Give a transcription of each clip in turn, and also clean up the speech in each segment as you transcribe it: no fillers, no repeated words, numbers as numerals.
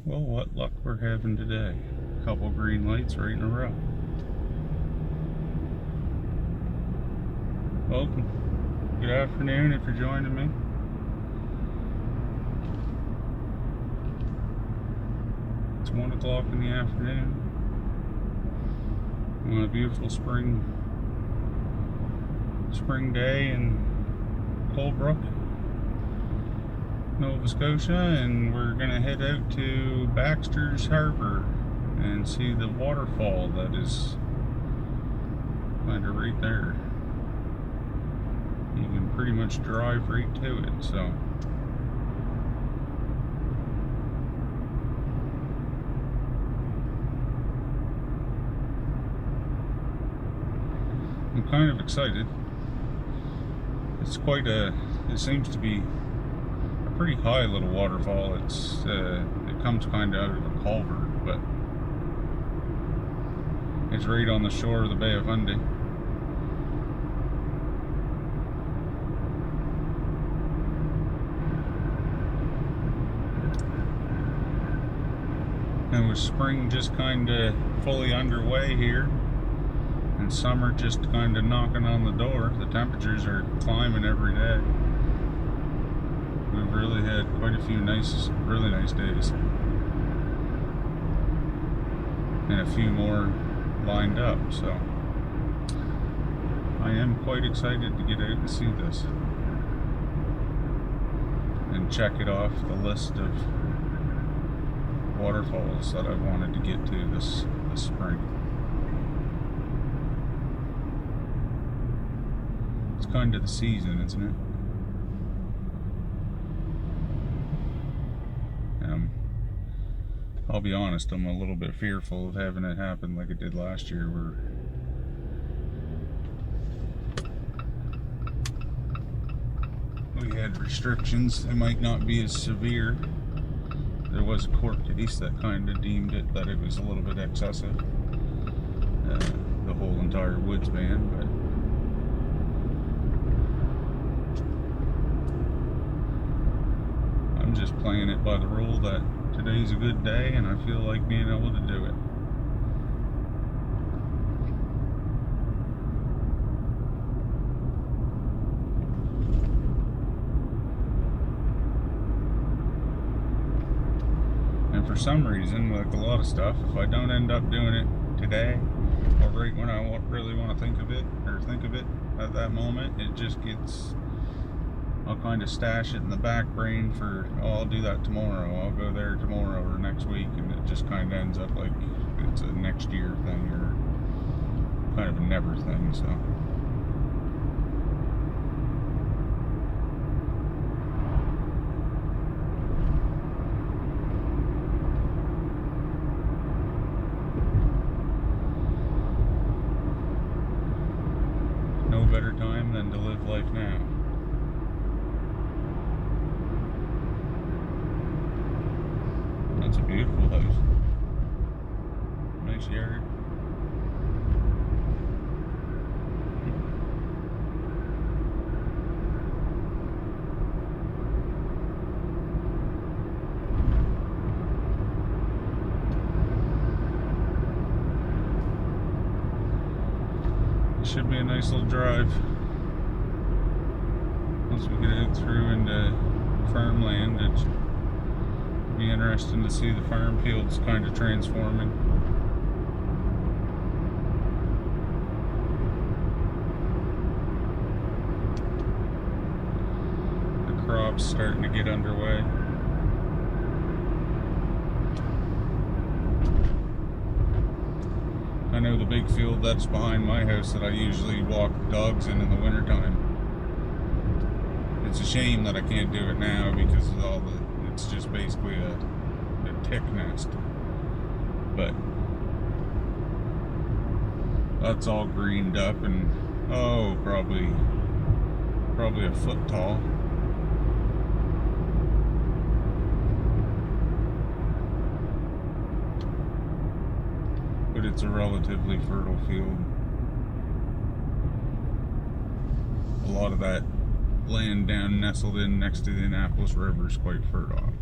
Well, what luck we're having today. A couple green lights right in a row. Welcome. Good afternoon if you're joining me. It's 1 o'clock in the afternoon on a beautiful spring day in Colebrook, Nova Scotia, and we're gonna head out to Baxter Harbour and see the waterfall that is kind of right there. You can pretty much drive right to it, so I'm kind of excited. It seems to be a pretty high little waterfall. It comes kind of out of a culvert, but it's right on the shore of the Bay of Fundy. And with spring just kind of fully underway here, and summer just kind of knocking on the door, the temperatures are climbing every day. We've really had quite a few really nice days, and a few more lined up, so I am quite excited to get out and see this and check it off the list of waterfalls that I wanted to get to this spring. It's kind of the season, isn't it? I'll be honest, I'm a little bit fearful of having it happen like it did last year, where we had restrictions. They might not be as severe. There was a court case that kind of deemed it that it was a little bit excessive, the whole entire woods ban, but I'm just playing it by the rule that today's a good day and I feel like being able to do it. And for some reason, like a lot of stuff, if I don't end up doing it today, or right when I really want to think of it at that moment, it just gets, I'll kind of stash it in the back brain for, oh, I'll do that tomorrow, I'll go there tomorrow or next week, and it just kind of ends up like it's a next year thing or kind of a never thing, so. No better time than to live life now. That's a beautiful house. Nice yard. It should be a nice little drive once we get out through into farmland. It's be interesting to see the farm fields kind of transforming. The crops starting to get underway. I know the big field that's behind my house that I usually walk the dogs in the wintertime. It's a shame that I can't do it now because of all the, it's just basically a tick nest, but that's all greened up and probably a foot tall. But it's a relatively fertile field. A lot of that land down nestled in next to the Annapolis River is quite fertile.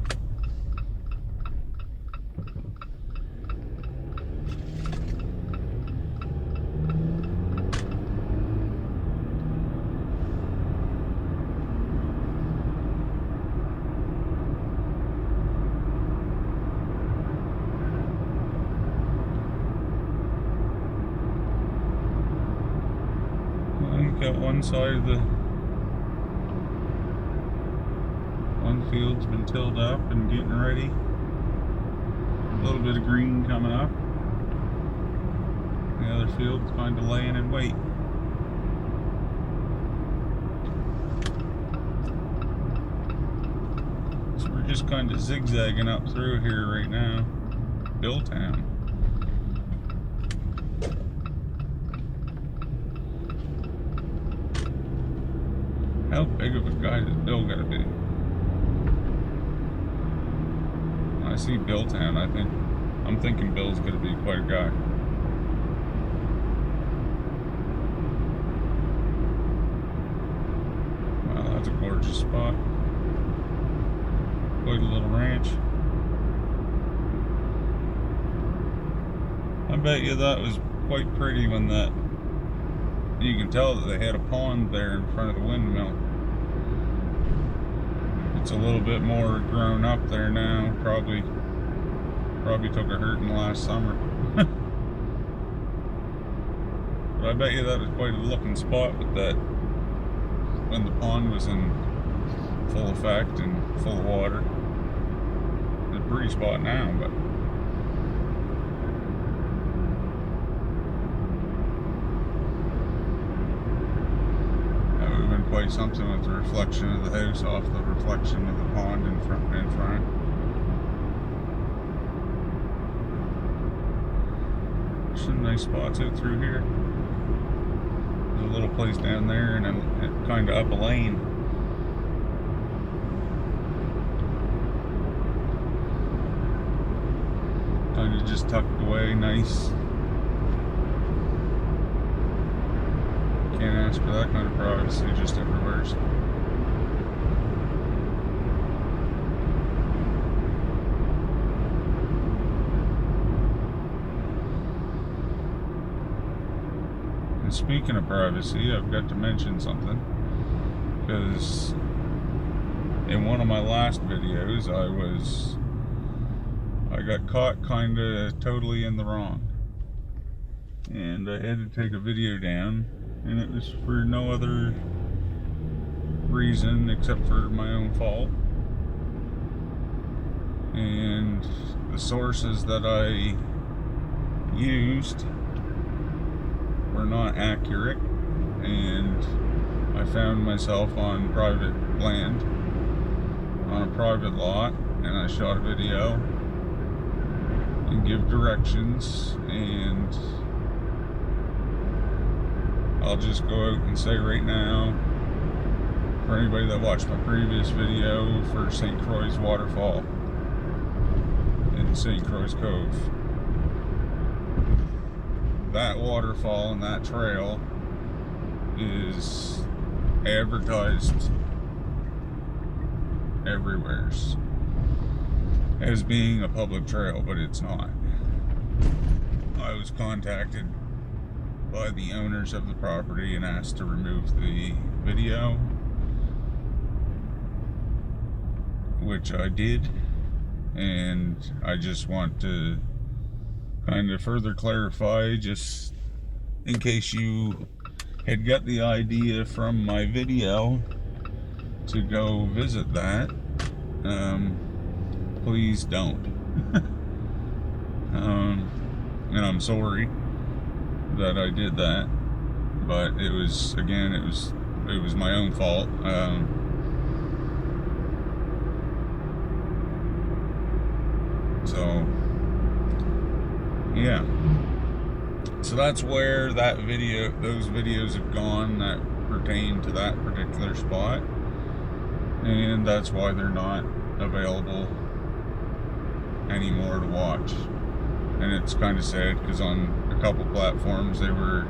Got one side of one field's been tilled up and getting ready. A little bit of green coming up. The other field's kind of laying in wait. So we're just kind of zigzagging up through here right now. Billtown. How big of a guy does Bill gotta be? When I see Billtown, I'm thinking Bill's gonna be quite a guy. Wow, that's a gorgeous spot. Quite a little ranch. I bet you that was quite pretty when that. You can tell that they had a pond there in front of the windmill. It's a little bit more grown up there now. Probably took a hurting last summer. But I bet you that was quite a looking spot with that when the pond was in full effect and full of water. It's a pretty spot now, but quite something with the reflection of the house off the reflection of the pond in front. There's some nice spots out through here. There's a little place down there and then kind of up a lane. Kind of just tucked away, nice. Can't ask for that kind of privacy just everywhere. And speaking of privacy, I've got to mention something, because in one of my last videos I got caught kind of totally in the wrong, and I had to take a video down. And it was for no other reason except for my own fault. And the sources that I used were not accurate. And I found myself on private land, on a private lot, and I shot a video and give directions, and I'll just go out and say right now, for anybody that watched my previous video for St. Croix's Waterfall in St. Croix's Cove, that waterfall and that trail is advertised everywhere as being a public trail, but it's not. I was contacted by the owners of the property and asked to remove the video, which I did, and I just want to kind of further clarify, just in case you had got the idea from my video to go visit that, please don't. And I'm sorry that I did that, but it was my own fault. So yeah, so that's where those videos have gone that pertain to that particular spot, and that's why they're not available anymore to watch. And it's kind of sad, because on a couple platforms they were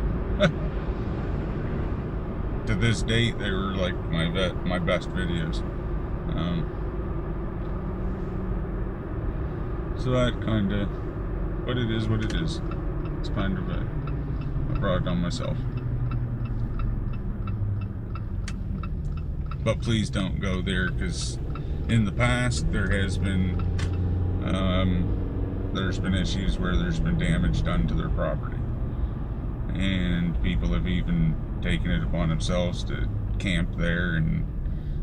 to this date they were like my best videos. So that kind of, but it is what it is. It's kind of I brought it on myself. But please don't go there, because in the past there's been issues where there's been damage done to their property, and people have even taken it upon themselves to camp there and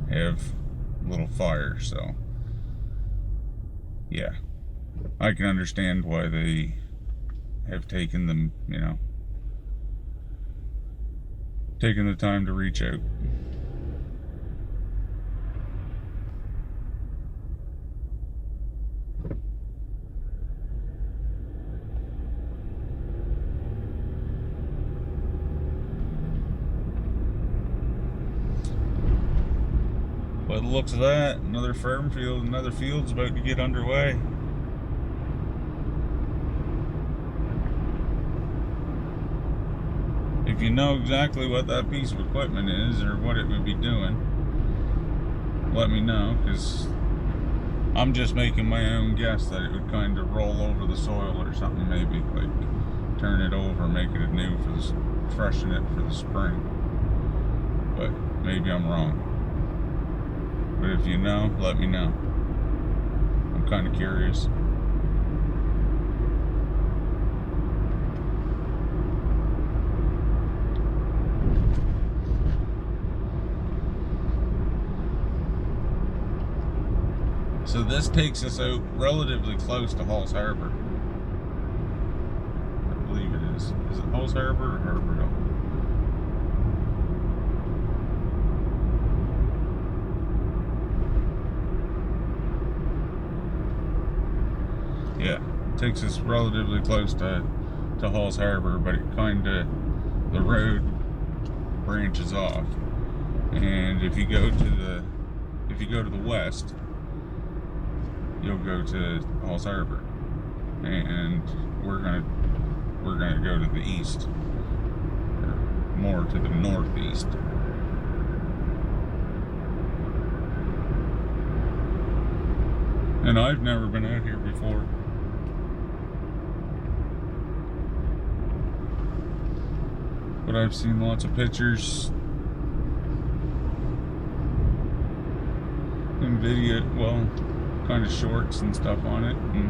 have a little fire. So yeah, I can understand why they have taken them, taken the time to reach out. By the looks of that, another farm field, another field's about to get underway. If you know exactly what that piece of equipment is or what it would be doing, let me know, because I'm just making my own guess that it would kind of roll over the soil or something, maybe like turn it over, make it anew for this, freshen it for the spring. But maybe I'm wrong. But if you know, let me know. I'm kind of curious. So this takes us out relatively close to Halls Harbour. I believe it is. Is it Halls Harbour or Harbourville? Yeah, it takes us relatively close to Halls Harbour, but it kind of, the road branches off. And if you go to the west, you'll go to Halls Harbour, and we're gonna go to the east, or more to the northeast. And I've never been out here before. But I've seen lots of pictures and video, well, kind of shorts and stuff on it, and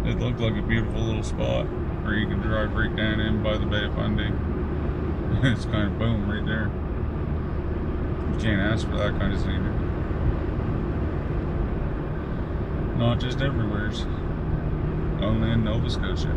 it looked like a beautiful little spot where you can drive right down in by the Bay of Fundy. It's kind of boom right there. You can't ask for that kind of scenery. Not just everywhere's, only in Nova Scotia.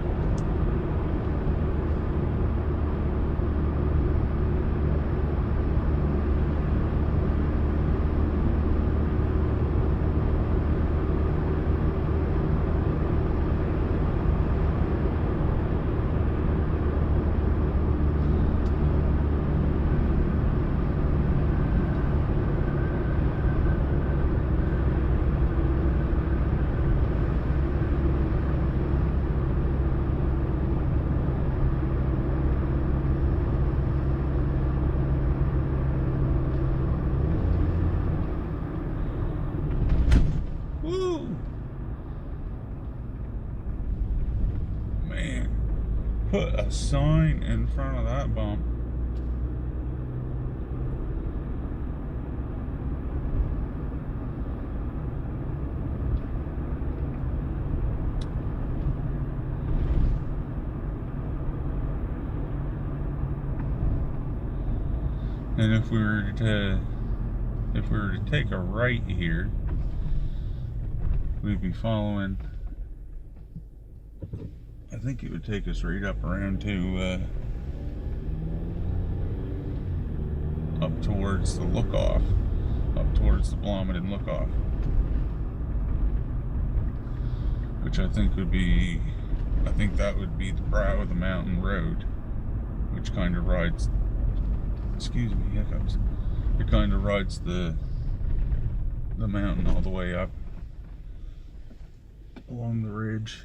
Put a sign in front of that bump. And if we were to take a right here, we'd be following, I think it would take us right up around to up towards the look-off, up towards the Blomidon look-off, which I think would be, I think that would be the brow of the mountain road, which kind of rides, excuse me, hiccups, it kind of rides the mountain all the way up along the ridge.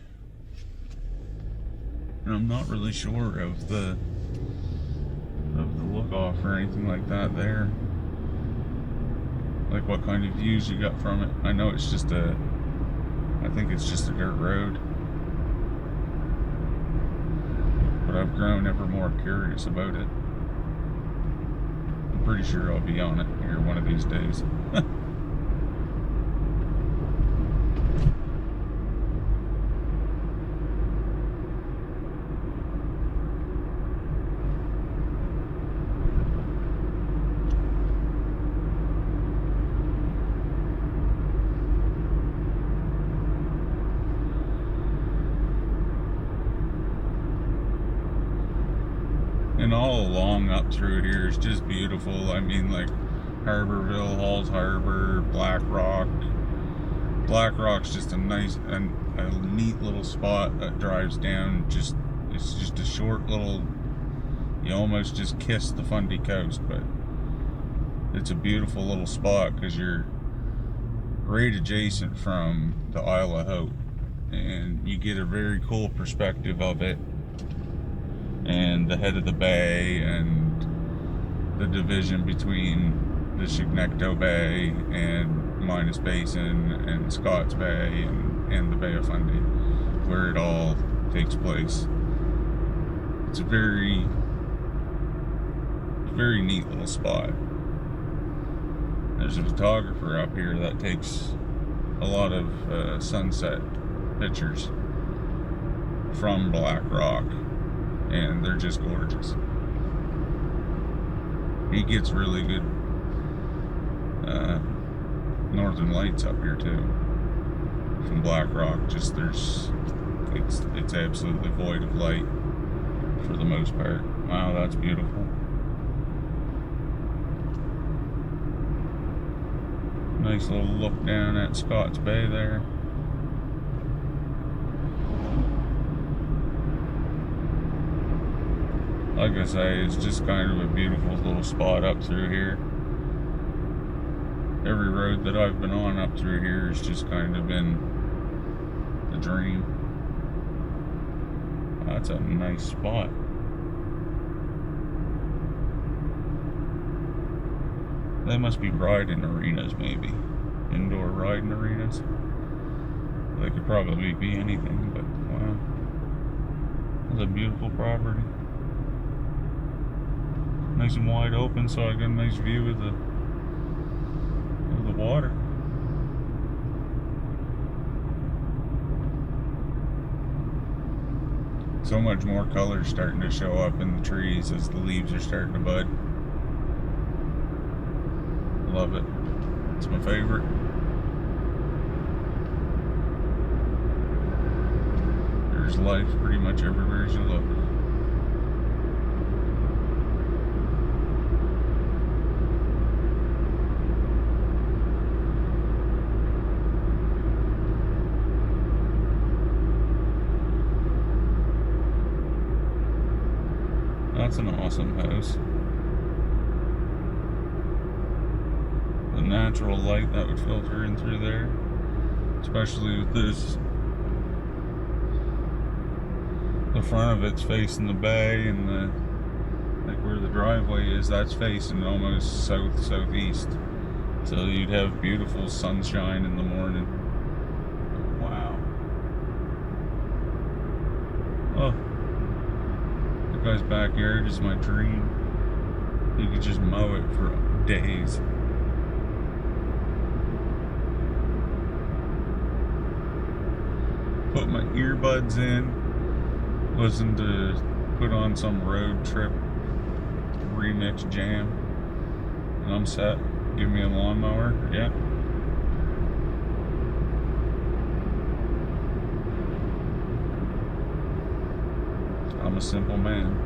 And I'm not really sure of the look-off or anything like that there. Like what kind of views you got from it. I know it's just a I think it's just a dirt road. But I've grown ever more curious about it. I'm pretty sure I'll be on it here one of these days. And all along up through here is just beautiful. I mean, like Harborville, Halls Harbor, Black Rock. Black Rock's just a nice and a neat little spot that drives down. It's just a short little. You almost just kiss the Fundy coast, but it's a beautiful little spot because you're right adjacent from the Isle of Hope, and you get a very cool perspective of it. And the head of the bay and the division between the Chignecto Bay and Minas Basin and Scots Bay and the Bay of Fundy, where it all takes place. It's a very neat little spot. There's a photographer up here that takes a lot of sunset pictures from Black Rock. And they're just gorgeous. He gets really good northern lights up here too. From Black Rock, just it's absolutely void of light for the most part. Wow, that's beautiful. Nice little look down at Scots Bay there. Like I say, it's just kind of a beautiful little spot up through here. Every road that I've been on up through here has just kind of been the dream. That's a nice spot. They must be riding arenas, maybe. Indoor riding arenas. They could probably be anything, but wow. That's a beautiful property. Nice and wide open, so I got a nice view of the water. So much more color starting to show up in the trees as the leaves are starting to bud. Love it. It's my favorite. There's life pretty much everywhere as you look. That's an awesome house. The natural light that would filter in through there, especially with this. The front of it's facing the bay, and like where the driveway is, that's facing almost southeast. So you'd have beautiful sunshine in the morning. Wow. Oh. Guy's backyard is my dream. You could just mow it for days. Put my earbuds in, listen to put on some road trip remix jam, and I'm set. Give me a lawnmower, yeah. I'm a simple man.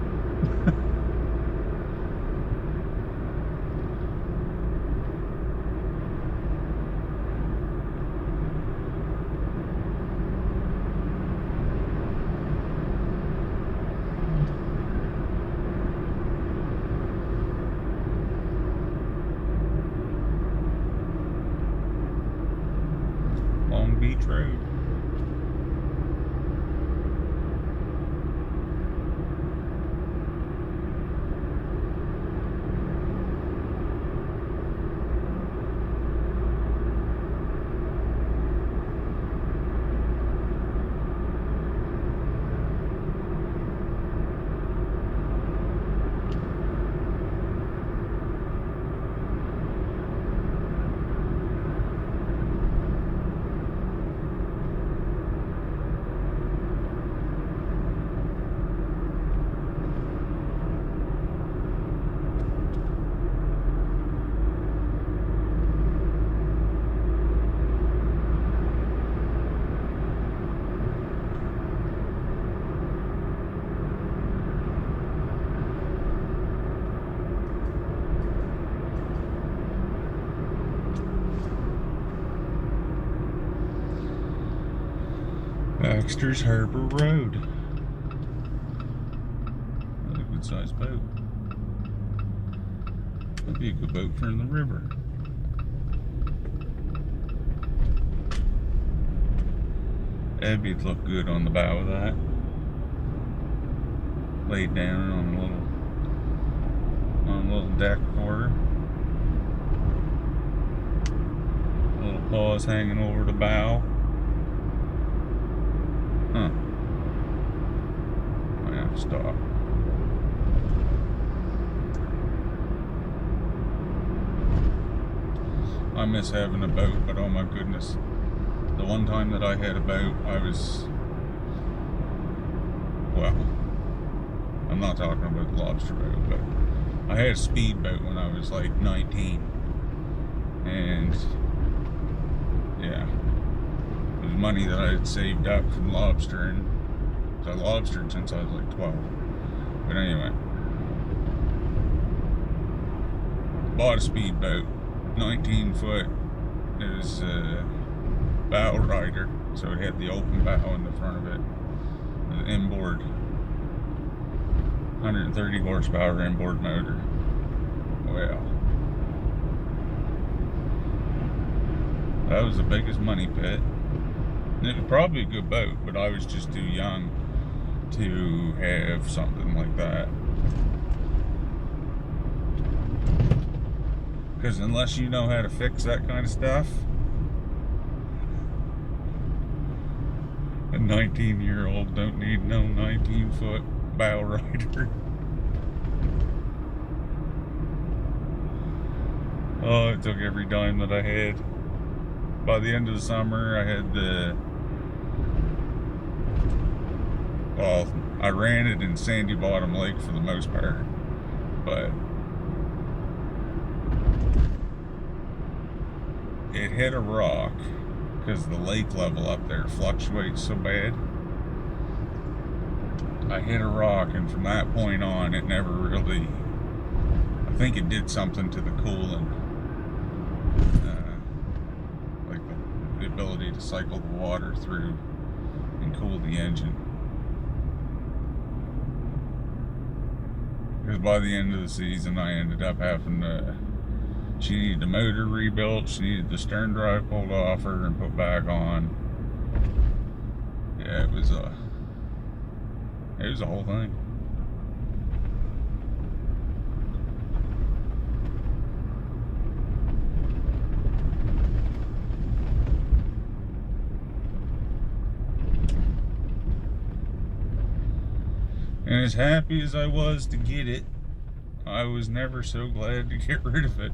Long Beach Road. Baxter's Harbour Road. That's a good sized boat. That'd be a good boat for in the river. Abby'd look good on the bow of that. Laid down on a little deck for her. Little paws hanging over the bow. Huh. I have to stop. I miss having a boat, but oh my goodness. The one time that I had a boat, I was, well, I'm not talking about the lobster boat, but I had a speedboat when I was like 19. And yeah, it was money that I had saved up from lobstering. So I lobstered since I was like 12. But anyway, bought a speedboat, 19 foot. It was a bow rider, so it had the open bow in the front of it. The inboard, 130 horsepower inboard motor. Well, that was the biggest money pit. And it was probably a good boat, but I was just too young to have something like that. Because unless you know how to fix that kind of stuff, a 19-year-old don't need no 19-foot bow rider. Oh, it took every dime that I had. By the end of the summer, I had well, I ran it in Sandy Bottom Lake for the most part, but it hit a rock because the lake level up there fluctuates so bad. I hit a rock, and from that point on, it never really, I think it did something to the coolant, like the ability to cycle the water through and cool the engine. Because by the end of the season, I ended up having to, she needed the motor rebuilt, she needed the stern drive pulled off her and put back on. Yeah, it was a whole thing. And as happy as I was to get it, I was never so glad to get rid of it.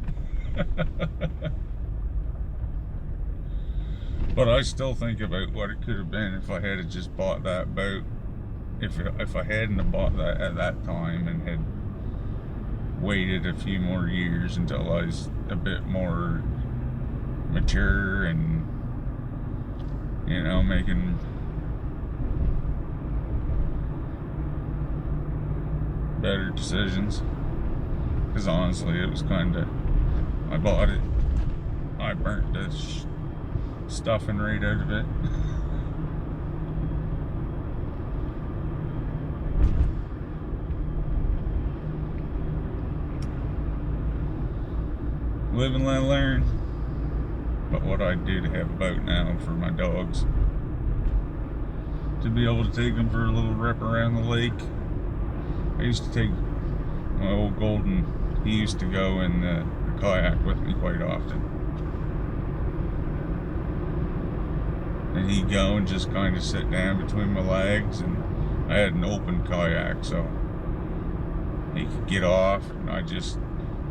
But I still think about what it could have been if I had just bought that boat. If I hadn't have bought that at that time and had waited a few more years until I was a bit more mature and, you know, making better decisions. Because honestly, it was kind of, I bought it, I burnt the stuffing right out of it. Live and let learn. But what I'd do to have a boat now for my dogs, to be able to take them for a little rip around the lake. I used to take my old Golden, he used to go in the kayak with me quite often. And he'd go and just kind of sit down between my legs, and I had an open kayak, so he could get off, and I just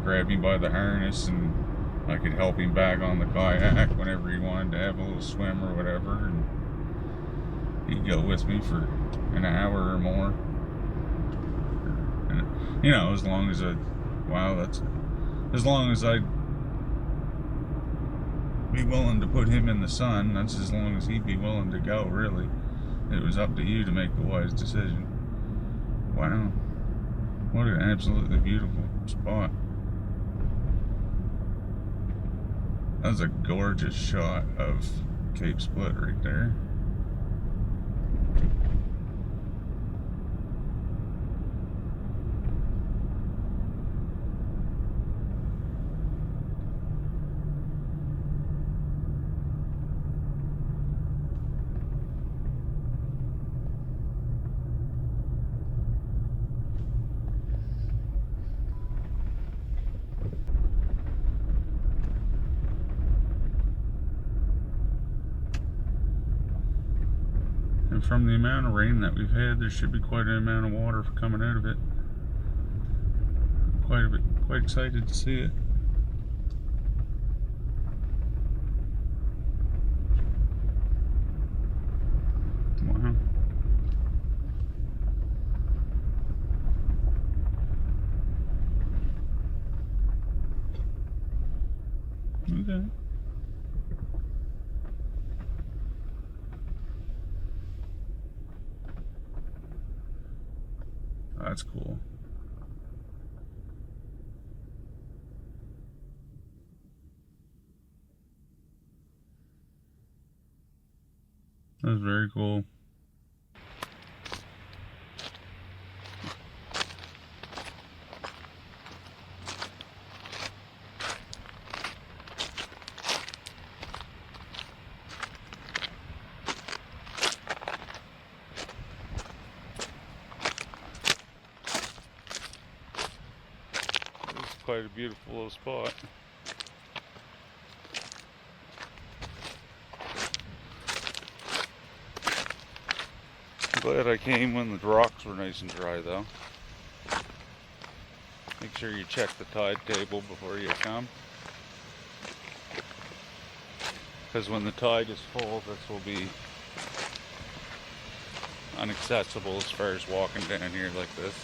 grab him by the harness, and I could help him back on the kayak whenever he wanted to have a little swim or whatever, and he'd go with me for an hour or more. And, you know, as long as as long as I'd be willing to put him in the sun, that's as long as he'd be willing to go, really. It was up to you to make the wise decision. Wow. What an absolutely beautiful spot. That was a gorgeous shot of Cape Split right there. And from the amount of rain that we've had, there should be quite an amount of water coming out of it. Quite excited to see it. Wow. Okay. That's cool. That's very cool. It's quite a beautiful little spot. Glad I came when the rocks were nice and dry though. Make sure you check the tide table before you come, because when the tide is full, this will be inaccessible as far as walking down here like this.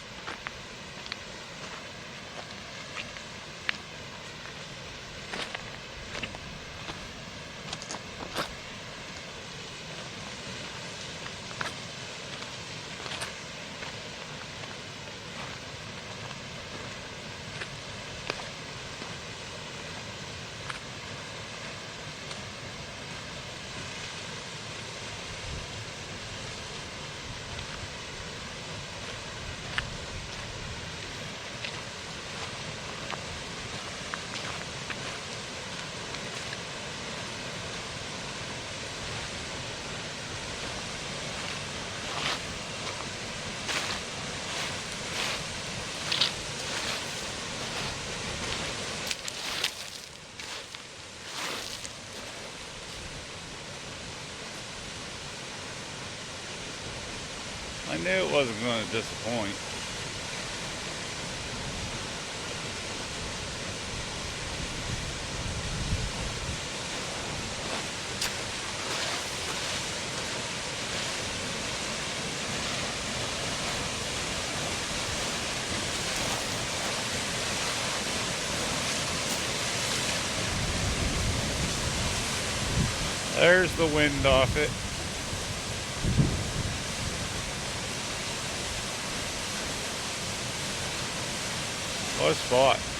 I knew it wasn't going to disappoint. There's the wind off it. What a spot.